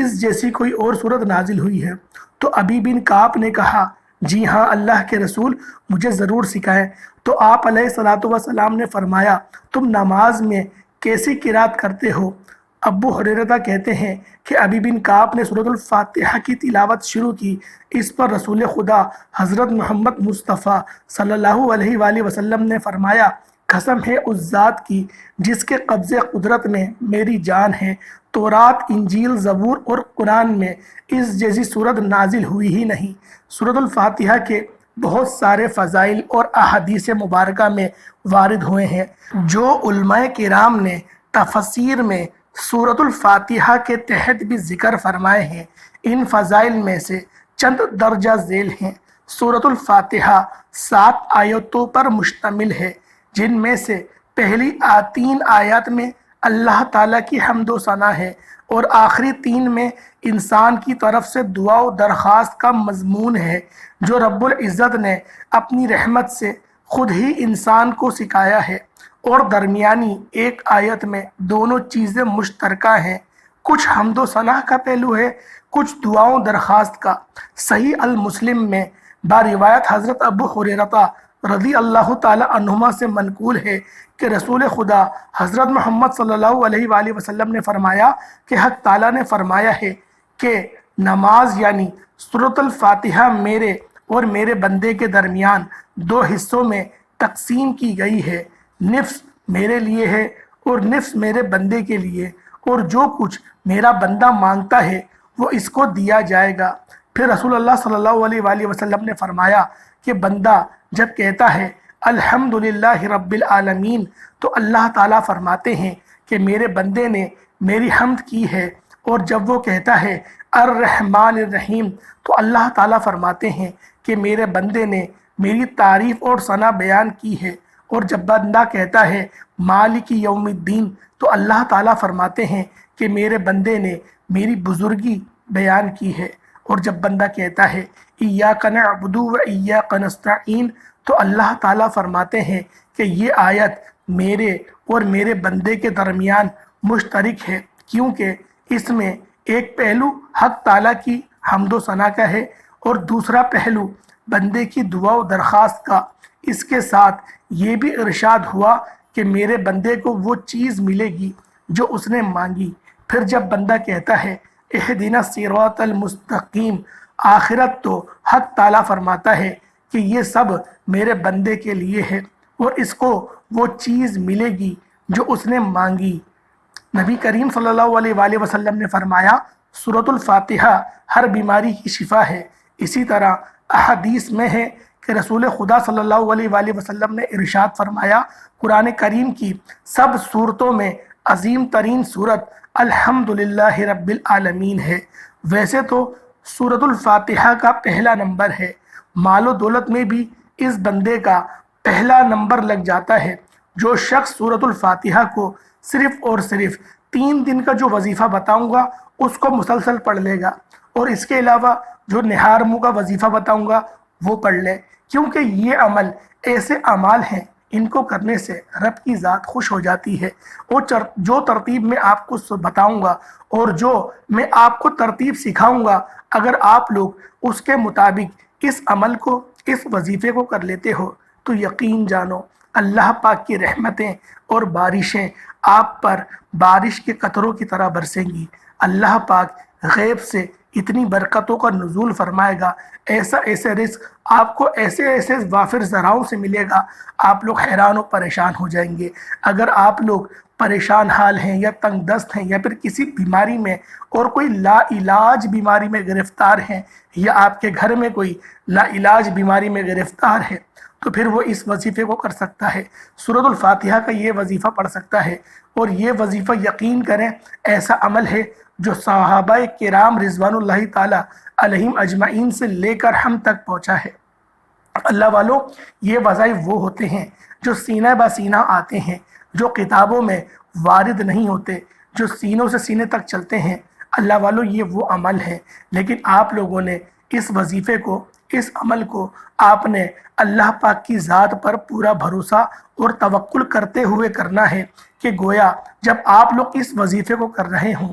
اس جیسی کوئی اور صورت نازل ہوئی ہے؟ تو ابی بن کعب نے کہا جی ہاں اللہ کے رسول، مجھے ضرور سکھائیں۔ تو آپ علیہ الصلوۃ والسلام نے فرمایا تم نماز میں کیسی قرات کرتے ہو؟ ابو ہریرہ کہتے ہیں کہ ابی بن کعب نے سورۃ الفاتحہ کی تلاوت شروع کی۔ اس پر رسول خدا حضرت محمد مصطفیٰ صلی اللہ علیہ وآلہ وسلم نے فرمایا قسم ہے اس ذات کی جس کے قبضے قدرت میں میری جان ہے، تورات، انجیل، زبور اور قرآن میں اس جیسی صورت نازل ہوئی ہی نہیں۔ سورۃ الفاتحہ کے بہت سارے فضائل اور احادیث مبارکہ میں وارد ہوئے ہیں جو علماء کرام نے تفسیر میں سورۃ الفاتحہ کے تحت بھی ذکر فرمائے ہیں۔ ان فضائل میں سے چند درجہ ذیل ہیں۔ سورۃ الفاتحہ 7 آیتوں پر مشتمل ہے، جن میں سے پہلی 3 آیات میں اللہ تعالیٰ کی حمد و ثنا ہے اور آخری 3 میں انسان کی طرف سے دعا و درخواست کا مضمون ہے جو رب العزت نے اپنی رحمت سے خود ہی انسان کو سکھایا ہے، اور درمیانی ایک آیت میں دونوں چیزیں مشترکہ ہیں، کچھ حمد و ثنا کا پہلو ہے، کچھ دعا و درخواست کا۔ صحیح المسلم میں باروایت حضرت ابو ہریرہ رضی اللہ تعالی عنہما سے منقول ہے کہ رسول خدا حضرت محمد صلی اللہ علیہ وآلہ وسلم نے فرمایا کہ حق تعالیٰ نے فرمایا ہے کہ نماز یعنی سورۃ الفاتحہ میرے اور میرے بندے کے درمیان 2 حصوں میں تقسیم کی گئی ہے، نصف میرے لیے ہے اور نصف میرے بندے کے لیے، اور جو کچھ میرا بندہ مانگتا ہے وہ اس کو دیا جائے گا۔ پھر رسول اللہ صلی اللہ علیہ وآلہ وسلم نے فرمایا کہ بندہ جب کہتا ہے الحمدللہ رب العالمین تو اللہ تعالیٰ فرماتے ہیں کہ میرے بندے نے میری حمد کی ہے، اور جب وہ کہتا ہے الرحمن الرحیم تو اللہ تعالیٰ فرماتے ہیں کہ میرے بندے نے میری تعریف اور ثنا بیان کی ہے، اور جب بندہ کہتا ہے مالک یوم الدین تو اللہ تعالیٰ فرماتے ہیں کہ میرے بندے نے میری بزرگی بیان کی ہے، اور جب بندہ کہتا ہے ایاک نعبد و ایاک نستعین تو اللہ تعالیٰ فرماتے ہیں کہ یہ آیت میرے اور میرے بندے کے درمیان مشترک ہے، کیونکہ اس میں ایک پہلو حق تعالیٰ کی حمد و ثنا کا ہے اور دوسرا پہلو بندے کی دعا و درخواست کا۔ اس کے ساتھ یہ بھی ارشاد ہوا کہ میرے بندے کو وہ چیز ملے گی جو اس نے مانگی۔ پھر جب بندہ کہتا ہے اہدنا الصراط المستقیم، آخرت تو حق تعالیٰ فرماتا ہے کہ یہ سب میرے بندے کے لیے ہے اور اس کو وہ چیز ملے گی جو اس نے مانگی۔ نبی کریم صلی اللہ علیہ وآلہ وسلم نے فرمایا سورۃ الفاتحہ ہر بیماری کی شفا ہے۔ اسی طرح احادیث میں ہے کہ رسول خدا صلی اللہ علیہ وآلہ وسلم نے ارشاد فرمایا قرآن کریم کی سب صورتوں میں عظیم ترین صورت الحمدللہ رب العالمین ہے۔ ویسے تو سورۃ الفاتحہ کا پہلا نمبر ہے، مال و دولت میں بھی اس بندے کا پہلا نمبر لگ جاتا ہے۔ جو شخص سورۃ الفاتحہ کو صرف اور صرف 3 دن کا جو وظیفہ بتاؤں گا اس کو مسلسل پڑھ لے گا، اور اس کے علاوہ جو نہار منہ کا وظیفہ بتاؤں گا وہ پڑھ لے، کیونکہ یہ عمل ایسے اعمال ہیں ان کو کرنے سے رب کی ذات خوش ہو جاتی ہے۔ اور جو ترتیب میں آپ کو بتاؤں گا اور جو میں آپ کو ترتیب سکھاؤں گا، اگر آپ لوگ اس کے مطابق اس عمل کو، اس وظیفے کو کر لیتے ہو تو یقین جانو اللہ پاک کی رحمتیں اور بارشیں آپ پر بارش کے قطروں کی طرح برسیں گی۔ اللہ پاک غیب سے اتنی برکتوں کا نزول فرمائے گا، ایسے رزق آپ کو ایسے وافر ذرائعوں سے ملے گا، آپ لوگ حیران و پریشان ہو جائیں گے۔ اگر آپ لوگ پریشان حال ہیں یا تنگ دست ہیں یا پھر کسی بیماری میں اور کوئی لا علاج بیماری میں گرفتار ہیں، یا آپ کے گھر میں کوئی لا علاج بیماری میں گرفتار ہے، تو پھر وہ اس وظیفے کو کر سکتا ہے، سورۃ الفاتحہ کا یہ وظیفہ پڑھ سکتا ہے۔ اور یہ وظیفہ یقین کریں ایسا عمل ہے جو صحابہ کرام رضوان اللہ تعالی علیہم اجمعین سے لے کر ہم تک پہنچا ہے۔ اللہ والوں، یہ وظائف وہ ہوتے ہیں جو سینہ بہ سینہ آتے ہیں، جو کتابوں میں وارد نہیں ہوتے، جو سینوں سے سینے تک چلتے ہیں۔ اللہ والوں، یہ وہ عمل ہے، لیکن آپ لوگوں نے اس وظیفے کو، اس عمل کو آپ نے اللہ پاک کی ذات پر پورا بھروسہ اور توکل کرتے ہوئے کرنا ہے کہ گویا جب آپ لوگ اس وظیفے کو کر رہے ہوں،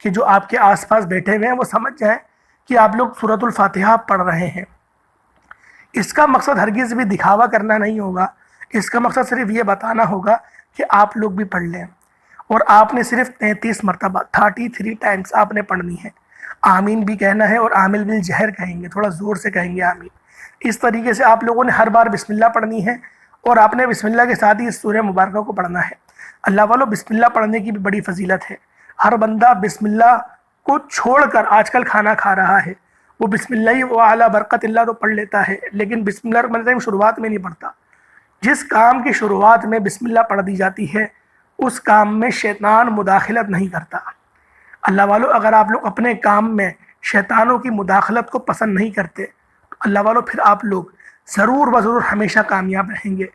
کہ جو آپ کے آس پاس بیٹھے ہوئے ہیں وہ سمجھ جائیں کہ آپ لوگ سورۃ الفاتحہ پڑھ رہے ہیں۔ اس کا مقصد ہرگز بھی دکھاوا کرنا نہیں ہوگا، اس کا مقصد صرف یہ بتانا ہوگا کہ آپ لوگ بھی پڑھ لیں، اور آپ نے صرف 33 مرتبہ 33 ٹائمز آپ نے پڑھنی ہے۔ آمین بھی کہنا ہے اور عامل بالجہر کہیں گے، تھوڑا زور سے کہیں گے آمین۔ اس طریقے سے آپ لوگوں نے ہر بار بسم اللہ پڑھنی ہے، اور آپ نے بسم اللہ کے ساتھ ہی اس سورہ مبارکہ کو پڑھنا ہے۔ اللہ والوں، بسم اللہ پڑھنے کی بھی بڑی فضیلت ہے۔ ہر بندہ بسم اللہ کو چھوڑ کر آج کل کھانا کھا رہا ہے، وہ بسم اللہ و اعلیٰ برکت اللہ تو پڑھ لیتا ہے، لیکن بسم اللہ الرحمن الرحیم شروعات میں نہیں پڑھتا۔ جس کام کی شروعات میں بسم اللہ پڑھ دی جاتی ہے اس کام میں شیطان مداخلت نہیں کرتا۔ اللہ والوں، اگر آپ لوگ اپنے کام میں شیطانوں کی مداخلت کو پسند نہیں کرتے تو اللہ والوں پھر آپ لوگ ضرور و ضرور ہمیشہ کامیاب رہیں گے،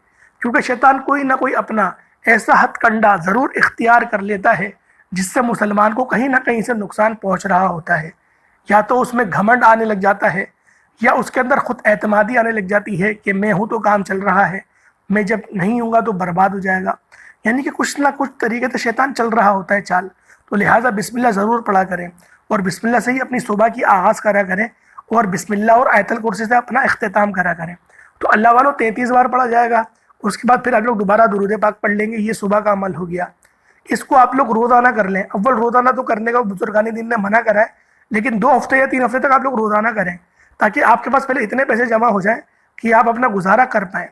کیونکہ شیطان کوئی نہ کوئی اپنا ایسا ہتھ کنڈا ضرور اختیار کر لیتا ہے جس سے مسلمان کو کہیں نہ کہیں سے نقصان پہنچ رہا ہوتا ہے۔ یا تو اس میں گھمنڈ آنے لگ جاتا ہے، یا اس کے اندر خود اعتمادی آنے لگ جاتی ہے کہ میں ہوں تو کام چل رہا ہے، میں جب نہیں ہوں گا تو برباد ہو جائے گا، یعنی کہ کچھ نہ کچھ طریقے سے شیطان چل رہا ہوتا ہے چال۔ تو لہٰذا بسم اللہ ضرور پڑھا کریں، اور بسم اللہ سے ہی اپنی صبح کی آغاز کرا کریں، اور بسم اللہ اور آیت الکرسی سے اپنا اختتام کرا کریں۔ تو اللہ والوں 33 بار پڑھا جائے گا، اس کے بعد پھر آپ لوگ دوبارہ درود پاک پڑھ لیں گے، یہ صبح کا عمل ہو گیا۔ اس کو آپ لوگ روزانہ کر لیں، اول روزانہ تو کرنے کا بزرگان دین نے منع کرا ہے، لیکن 2 ہفتے یا 3 ہفتے تک آپ لوگ روزانہ کریں، تاکہ آپ کے پاس پہلے اتنے پیسے جمع ہو جائیں کہ آپ اپنا گزارا کر پائیں۔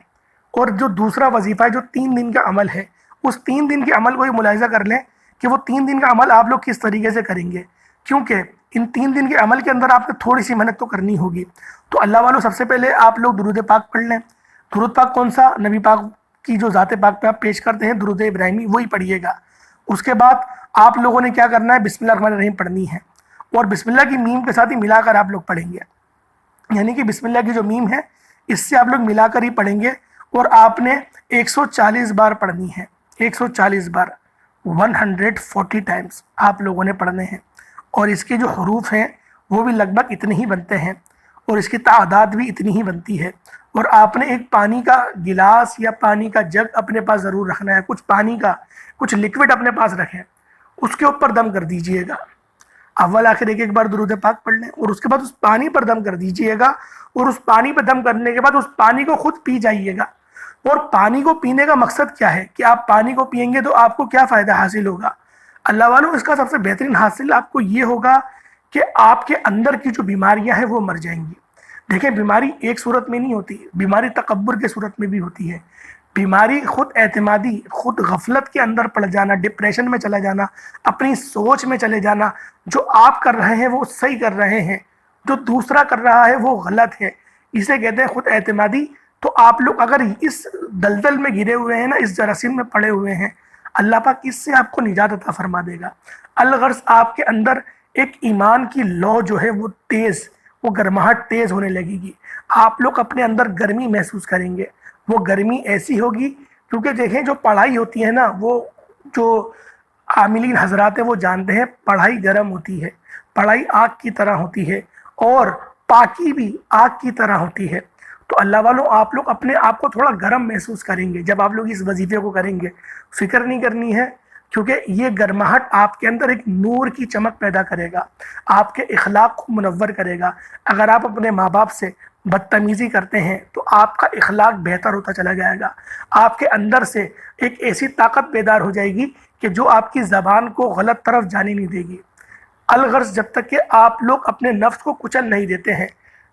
اور جو دوسرا وظیفہ ہے جو 3 دن کا عمل ہے، اس 3 دن کے عمل کو ہی ملاحظہ کر لیں کہ وہ 3 دن کا عمل آپ لوگ کس طریقے سے کریں گے، کیونکہ ان 3 دن کے عمل کے اندر آپ نے تھوڑی سی محنت تو کرنی ہوگی۔ تو اللہ والوں، سب سے پہلے آپ لوگ درود پاک پڑھ لیں۔ درود پاک کون سا؟ نبی پاک کی جو ذات پاک پہ آپ پیش کرتے ہیں درود ابراہیمی، وہی پڑھیے گا۔ اس کے بعد آپ لوگوں نے کیا کرنا ہے؟ بسم اللہ الرحمن الرحیم پڑھنی ہے، اور بسم اللہ کی میم کے ساتھ ہی ملا کر آپ لوگ پڑھیں گے، یعنی کہ بسم اللہ کی جو میم ہے اس سے آپ لوگ ملا کر ہی پڑھیں گے، اور آپ نے 140 بار پڑھنی ہے، 140 بار 140 ٹائمز آپ لوگوں نے پڑھنے ہیں، اور اس کے جو حروف ہیں وہ بھی لگ بھگ اتنے ہی بنتے ہیں، اور اس کی تعداد بھی اتنی ہی بنتی ہے۔ اور آپ نے ایک پانی کا گلاس یا پانی کا جگ اپنے پاس ضرور رکھنا ہے، کچھ پانی کا کچھ لکوڈ اپنے پاس رکھیں، اس کے اوپر دم کر دیجئے گا۔ اول آخر ایک بار درود پاک پڑھ لیں، اور اس کے بعد اس پانی پر دم کر دیجئے گا، اور اس پانی پر دم کرنے کے بعد اس پانی کو خود پی جائیے گا۔ اور پانی کو پینے کا مقصد کیا ہے کہ آپ پانی کو پئیں گے تو آپ کو کیا فائدہ حاصل ہوگا؟ اللہ والوں، اس کا سب سے بہترین حاصل آپ کو یہ ہوگا کہ آپ کے اندر کی جو بیماریاں ہیں وہ مر جائیں گی۔ دیکھیں، بیماری ایک صورت میں نہیں ہوتی، بیماری تکبر کے صورت میں بھی ہوتی ہے۔ بیماری خود اعتمادی، خود غفلت کے اندر پڑ جانا، ڈپریشن میں چلا جانا، اپنی سوچ میں چلے جانا، جو آپ کر رہے ہیں وہ صحیح کر رہے ہیں، جو دوسرا کر رہا ہے وہ غلط ہے، اسے کہتے ہیں خود اعتمادی۔ تو آپ لوگ اگر اس دلدل میں گرے ہوئے ہیں نا، اس جراثیم میں پڑے ہوئے ہیں، اللہ پاک اس سے آپ کو نجات عطا فرما دے گا۔ الغرض آپ کے اندر ایک ایمان کی لو جو ہے وہ تیز، وہ گرماہٹ تیز ہونے لگے گی، آپ لوگ اپنے اندر گرمی محسوس کریں گے۔ وہ گرمی ایسی ہوگی کیونکہ دیکھیں جو پڑھائی ہوتی ہے نا، وہ جو عاملین حضرات ہیں وہ جانتے ہیں پڑھائی گرم ہوتی ہے، پڑھائی آگ کی طرح ہوتی ہے، اور پاکی بھی آگ کی طرح ہوتی ہے۔ تو اللہ والوں، آپ لوگ اپنے آپ کو تھوڑا گرم محسوس کریں گے جب آپ لوگ اس وظیفے کو کریں گے، فکر نہیں کرنی ہے، کیونکہ یہ گرماہٹ آپ کے اندر ایک نور کی چمک پیدا کرے گا، آپ کے اخلاق کو منور کرے گا۔ اگر آپ اپنے ماں باپ سے بدتمیزی کرتے ہیں تو آپ کا اخلاق بہتر ہوتا چلا جائے گا، آپ کے اندر سے ایک ایسی طاقت بیدار ہو جائے گی کہ جو آپ کی زبان کو غلط طرف جانے نہیں دے گی۔ الغرض جب تک کہ آپ لوگ اپنے نفس کو کچل نہیں دیتے ہیں،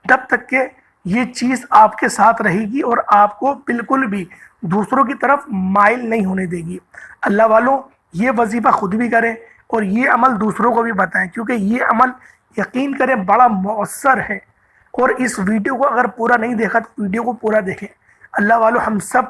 تب تک کہ یہ چیز آپ کے ساتھ رہے گی اور آپ کو بالکل بھی دوسروں کی طرف مائل نہیں ہونے دے گی۔ اللہ والوں، یہ وظیفہ خود بھی کریں اور یہ عمل دوسروں کو بھی بتائیں، کیونکہ یہ عمل یقین کریں بڑا مؤثر ہے۔ اور اس ویڈیو کو اگر پورا نہیں دیکھا تو ویڈیو کو پورا دیکھیں۔ اللہ والوں، ہم سب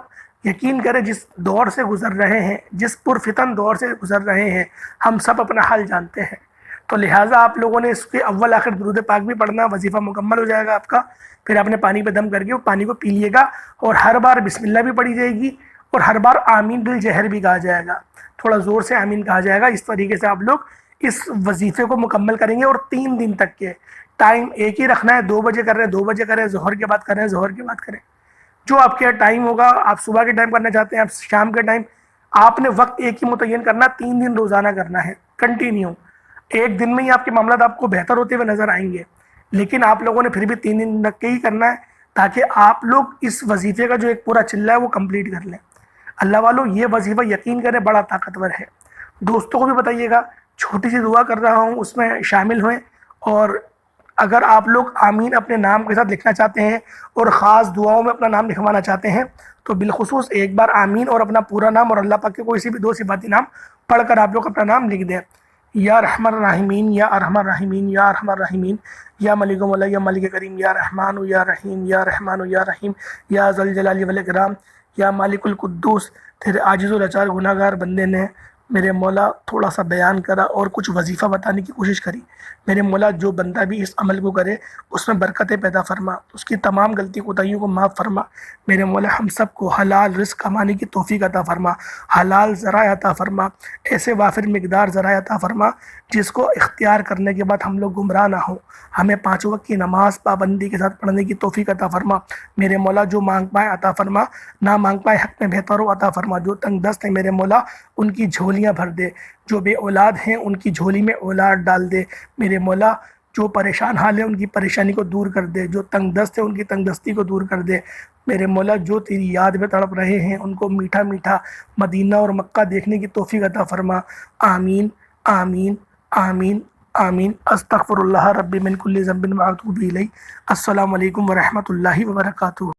یقین کریں جس دور سے گزر رہے ہیں، جس پرفتن دور سے گزر رہے ہیں، ہم سب اپنا حال جانتے ہیں۔ تو لہٰذا آپ لوگوں نے اس کے اول آخر درود پاک بھی پڑھنا، وظیفہ مکمل ہو جائے گا آپ کا۔ پھر آپ نے پانی پہ دم کر کے وہ پانی کو پی لیے گا، اور ہر بار بسم اللہ بھی پڑھی جائے گی، اور ہر بار آمین بالجہر بھی کہا جائے گا، تھوڑا زور سے آمین کہا جائے گا۔ اس طریقے سے آپ لوگ اس وظیفے کو مکمل کریں گے، اور 3 دن تک کے ٹائم ایک ہی رکھنا ہے، 2 بجے کر رہے ہیں 2 بجے کریں، ظہر کے بعد کریں ظہر کے بعد کریں، جو آپ کے ٹائم ہوگا۔ آپ صبح کے ٹائم کرنا چاہتے ہیں، آپ شام کے ٹائم، آپ نے وقت ایک ہی متعین کرنا، 3 دن روزانہ کرنا ہے کنٹینیو۔ ایک دن میں ہی آپ کے معاملات آپ کو بہتر ہوتے ہوئے نظر آئیں گے، لیکن آپ لوگوں نے پھر بھی 3 دن رکھ کے ہی کرنا ہے تاکہ آپ لوگ اس وظیفے کا جو ایک پورا چلہ ہے وہ کمپلیٹ کر لیں۔ اللہ والو یہ وظیفہ یقین کریں بڑا طاقتور ہے۔ دوستوں کو بھی بتائیے گا، چھوٹی سی دعا کر رہا ہوں اس میں شامل ہوئیں، اور اگر آپ لوگ آمین اپنے نام کے ساتھ لکھنا چاہتے ہیں اور خاص دعاؤں میں اپنا نام لکھوانا چاہتے ہیں تو بالخصوص ایک بار آمین اور اپنا پورا نام اور اللہ پاک کے کوئی سی بھی 2 صفاتی نام پڑھ کر آپ لوگ اپنا نام لکھ دیں۔ یا رحمن الرحیمین، یا ارحم الراحمین، یا ارحم الراحمین، یا ملک مولا، یا ملک کریم، یا رحمان یا رحیم، یا رحمان یا رحیم، یا ذل جلال والاکرام، یا مالک القدوس۔ تیرے عاجز و لاچار گناہ گار بندے نے میرے مولا تھوڑا سا بیان کرا اور کچھ وظیفہ بتانے کی کوشش کری۔ میرے مولا جو بندہ بھی اس عمل کو کرے اس میں برکتیں پیدا فرما، اس کی تمام غلطی کوتاہیوں کو معاف فرما۔ میرے مولا ہم سب کو حلال رزق کمانے کی توفیق عطا فرما، حلال ذرائع عطا فرما، ایسے وافر مقدار ذرائع عطا فرما جس کو اختیار کرنے کے بعد ہم لوگ گمراہ نہ ہوں۔ ہمیں 5 وقت کی نماز پابندی کے ساتھ پڑھنے کی توفیق عطا فرما۔ میرے مولا جو مانگ پائے عطا فرما، نہ مانگ پائے حق میں بہتر ہو عطا فرما۔ جو تنگ دست ہیں میرے مولا ان کی جھولیاں بھر دے، جو بے اولاد ہیں ان کی جھولی میں اولاد ڈال دے۔ میرے مولا جو پریشان حال ہے ان کی پریشانی کو دور کر دے، جو تنگ دست ہے ان کی تنگ دستی کو دور کر دے۔ میرے مولا جو تیری یاد میں تڑپ رہے ہیں ان کو میٹھا میٹھا مدینہ اور مکہ دیکھنے کی توفیق عطا فرما۔ آمین آمین آمین آمین۔ استغفر اللہ ربی من کل ذنب واتوب الیہ۔ السلام علیکم ورحمۃ اللہ وبرکاتہ۔